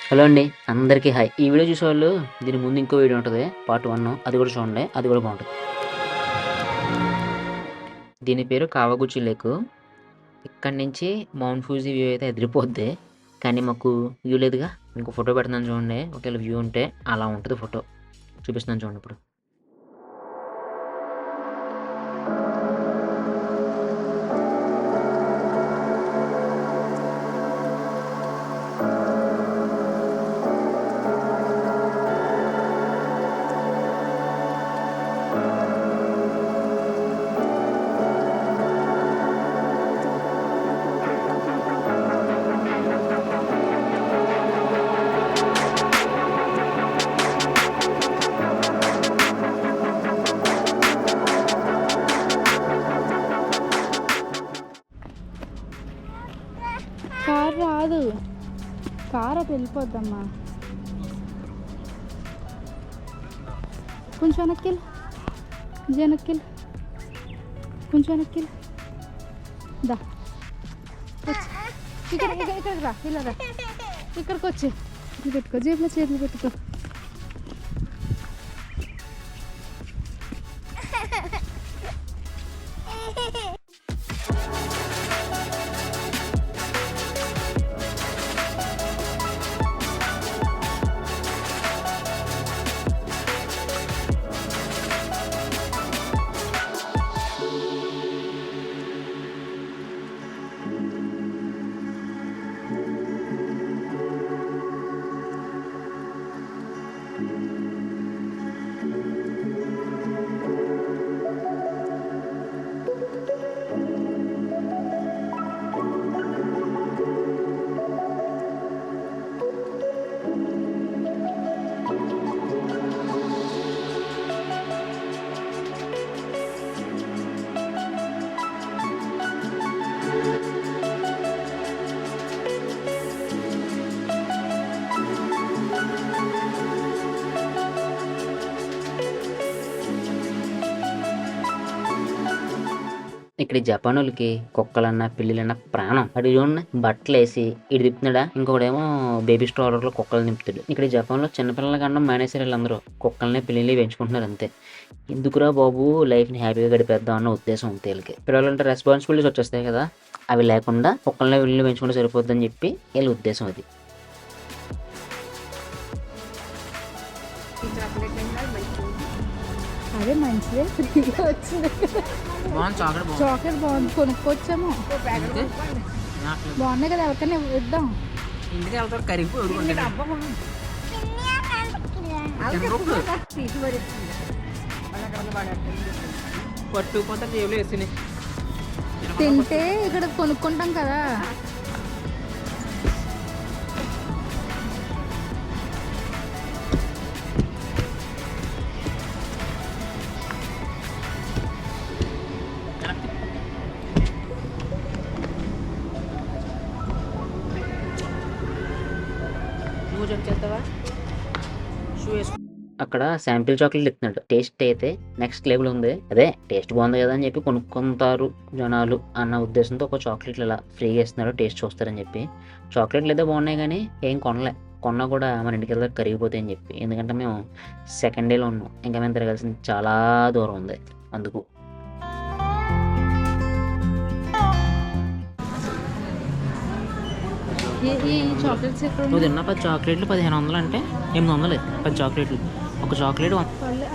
Hello అండి. అందరికీ hi. ఈ వీడియో చూసేవాళ్ళు దీని ముందు ఇంకో వీడియో ఉంటది. పార్ట్ 1 అది కూడా చూడండి. అది కూడా బావుంటది. దీని పేరు కావాగుచి లేక్. ఇక్కడి నుంచి మౌంట్ ఫూజీ వ్యూ అయితే అదిరిపోద్ది. కానీ మాకు వ్యూ లేదుగా. ఇంకో ఫోటో పెడుతున్నాను చూడండి. ఒకవేళ వ్యూ ఉంటే అలా ఉంటది ఫోటో. చూపిస్తున్నాను చూడండి ఇప్పుడు. కార్ రాదు, కార్ అటు వెళ్ళిపోద్దమ్మా. కొంచెం వెనక్కిల్, వెనక్కిల్, కొంచెం వెనక్కిల్. దా ఇక్కడికి రా, ఇలా రా, ఇక్కడికి వచ్చి చేతులు పెట్టుకో, జేబులో చేతులు పెట్టుకో. ఇక్కడ జపాన్ వాళ్ళకి కుక్కలన్నా పిల్లిలన్నా ప్రాణం. అటు చూడండి, బట్టలు వేసి ఇటు తిప్పుతున్నాడా, ఇంకొకడేమో బేబీ స్ట్రాలర్ లో కుక్కలు నింపుతాడు. ఇక్కడ జపాన్ లో చిన్నపిల్లల కన్నా మానేసారు వీళ్ళందరూ. కుక్కల్ని పిల్లల్ని పెంచుకుంటున్నారు అంతే. ఎందుకురా బాబు, లైఫ్ ని హ్యాపీగా గడిపేద్దాం అన్న ఉద్దేశం ఉంది వీళ్ళకి. పిల్లలంటే రెస్పాన్సిబిలిటీస్ వచ్చేస్తాయి కదా, అవి లేకుండా కుక్కల్ని పిల్లల్ని పెంచుకుంటే సరిపోద్దని చెప్పి వీళ్ళ ఉద్దేశం అది. అదే మంచిదే, ఫ్రీగా వచ్చింది. చాక్లెట్ బాగుంది, కొనుక్కొచ్చాము. బాగున్నాయి కదా, ఎవరికైనా ఇద్దాం. ఇంటికి వెళ్తారు కరిగిపో పట్టుకుపోతే జేబులో వేసి తింటే ఇక్కడ కొనుక్కుంటాం కదా. అక్కడ శాంపిల్ చాక్లెట్ ఇస్తున్నాడు. టేస్ట్ అయితే నెక్స్ట్ లెవెల్ ఉంది. అదే టేస్ట్ బాగుంది కదా అని చెప్పి కొనుక్కుంటారు జనాలు అన్న ఉద్దేశంతో ఒక చాక్లెట్లు ఇలా ఫ్రీగా ఇస్తున్నారు, టేస్ట్ చూస్తారని చెప్పి. చాక్లెట్లు అయితే బాగున్నాయి కానీ ఏం కొనలే. కొన్నా కూడా మన ఇంటికి వెళ్తే కరిగిపోతాయి అని చెప్పి. ఎందుకంటే మేము సెకండ్ డేలో ఉన్నాం, ఇంకా మేము తిరగాల్సింది చాలా దూరం ఉంది. అందుకు నువ్వు తిన్న 10 చాక్లెట్లు 1500 అంటే 800 10 చాక్లెట్లు. ఒక చాక్లెట్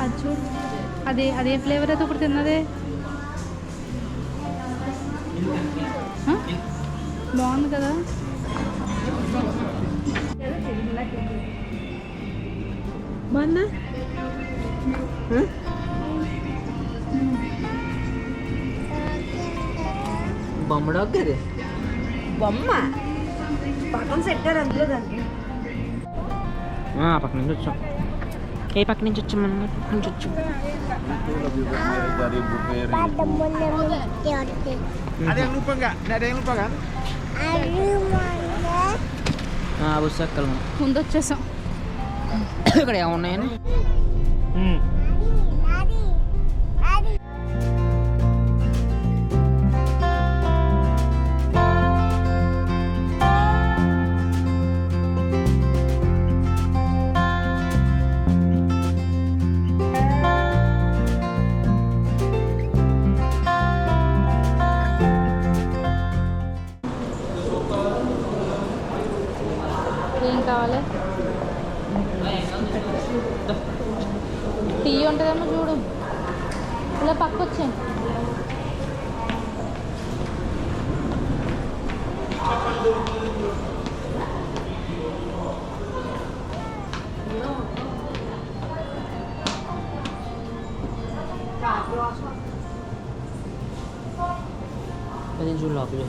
అది చూడు, అదే ఫ్లేవర్ అయితే ఇప్పుడు తిన్నదే బాగుంది కదా. బాగుందా? బొమ్మడో కదా, బొమ్మ పక్కన సెట్టారు అందులో దానికి. పక్క నుంచి వచ్చాం. ఏ పక్క నుంచి వచ్చాం మనం? పక్క నుంచి వచ్చాం. ముందు వచ్చేసాం. ఇక్కడ ఏమున్నాయని ఏం కావాలి? టీ ఉంటుందేమో చూడు. ఇలా పక్క వచ్చాయి. చూడు లోపల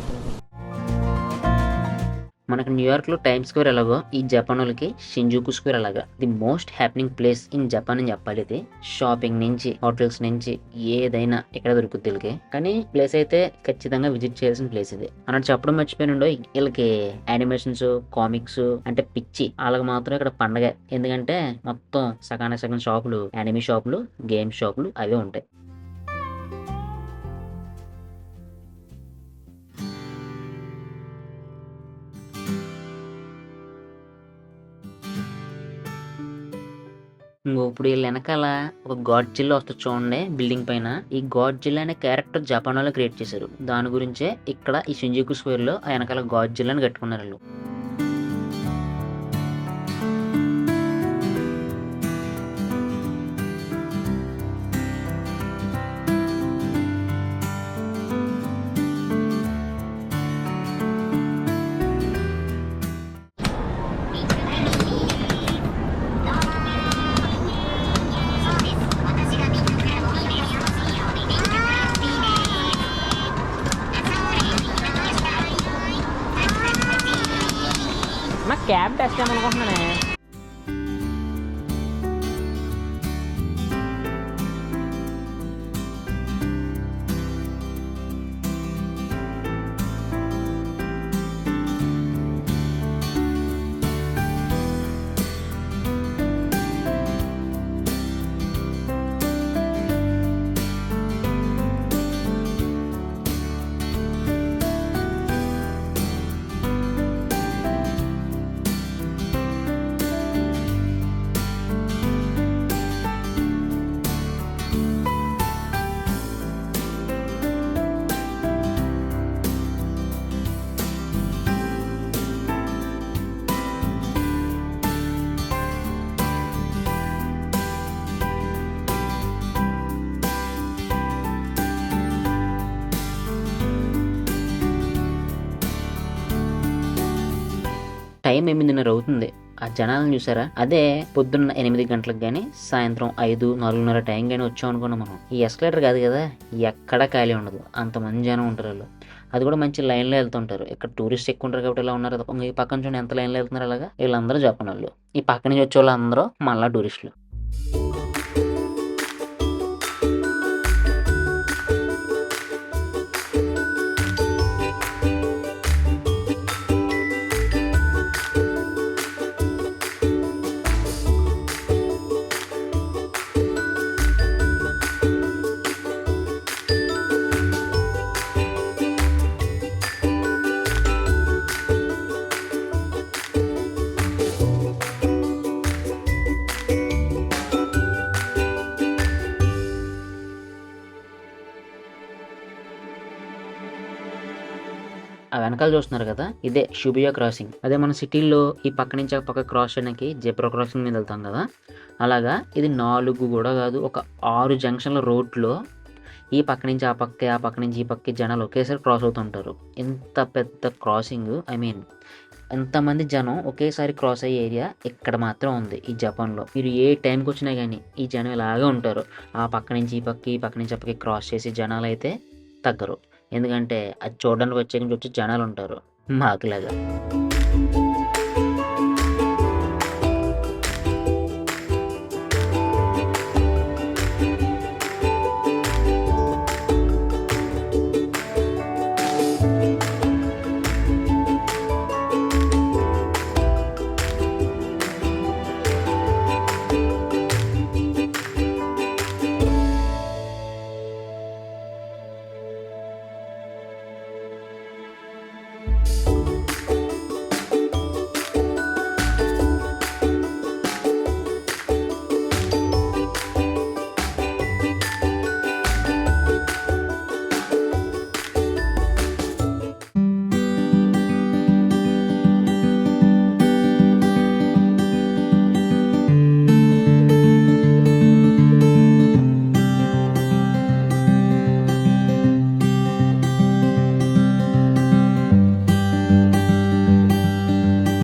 మనకు న్యూయార్క్లో టైమ్ స్క్వేర్ ఎలాగో ఈ జపాన్ వాళ్ళకి షింజుకు స్క్వేర్ అలాగా the most happening place in Japan అని చెప్పాలి. ఇది షాపింగ్ నుంచి హోటల్స్ నుంచి ఏదైనా ఇక్కడ దొరుకుతుంది వీళ్ళకి. కానీ ప్లేస్ అయితే ఖచ్చితంగా విజిట్ చేయాల్సిన ప్లేస్ ఇది. అన్నట్టు చెప్పడం మర్చిపోయినండో, వీళ్ళకి యానిమేషన్స్ కామిక్స్ అంటే పిచ్చి. వాళ్ళకి మాత్రం ఇక్కడ పండగ. ఎందుకంటే మొత్తం సగానికి సగం షాపులు యానిమే షాపులు గేమ్ షాపులు అవే ఉంటాయి. ఇప్పుడు వీళ్ళ వెనకాల ఒక గాడ్జిల్లా వస్తుంది చూడండి బిల్డింగ్ పైన. ఈ గాడ్జిల్లా అనే క్యారెక్టర్ జపాన్ వాళ్ళు క్రియేట్ చేశారు. దాని గురించే ఇక్కడ ఈ షింజుకు స్క్వేర్ లో ఆ వెనకాల గాడ్జిల్లాని కట్టుకున్నారు వాళ్ళు. నా క్యాబ్ టెస్ట్ ఏమనుకుంటున్నానే. టైం 8:30 అవుతుంది. ఆ జనాలను చూసారా? అదే పొద్దున్న 8 గంటలకు కానీ సాయంత్రం 5, 4:30 టైం కానీ వచ్చాం అనుకున్నాం మనం. ఈ ఎస్కలేటర్ కాదు కదా, ఎక్కడా ఖాళీ ఉండదు. అంతమంది జనం ఉంటారు వాళ్ళు. అది కూడా మంచి లైన్లో వెళ్తుంటారు. ఇక్కడ టూరిస్ట్ ఎక్కువ ఉంటారు కాబట్టి ఇలా ఉన్నారు. ఈ పక్కన చూడండి ఎంత లైన్లో వెళ్తున్నారు అలాగా. వీళ్ళందరూ జపాన్ వాళ్ళు. ఈ పక్క నుంచి వచ్చే వాళ్ళందరూ మళ్ళా టూరిస్టులు. ఆ వెనకాల చూస్తున్నారు కదా, ఇదే షిబుయా క్రాసింగ్. అదే మన సిటీల్లో ఈ పక్క నుంచి ఆ పక్క క్రాస్ చేయడానికి జెబ్రా క్రాసింగ్ మీద వెళ్తాం కదా, అలాగా ఇది 4 కూడా కాదు, ఒక 6 జంక్షన్ల రోడ్లో ఈ పక్క నుంచి ఆ పక్క, ఆ పక్క నుంచి ఈ పక్క జనాలు ఒకేసారి క్రాస్ అవుతుంటారు. ఇంత పెద్ద క్రాసింగ్, ఐ మీన్ ఎంతమంది జనం ఒకేసారి క్రాస్ అయ్యే ఏరియా ఇక్కడ మాత్రం ఉంది ఈ జపాన్లో. మీరు ఏ టైంకి వచ్చినా కానీ ఈ జనం ఇలాగే ఉంటారు. ఆ పక్క నుంచి ఈ పక్క, ఈ పక్క నుంచి ఆ పక్క క్రాస్ చేసి జనాలు అయితే తగ్గరు. ఎందుకంటే అది చూడడానికి వచ్చే జనాలు ఉంటారు మాకులాగా.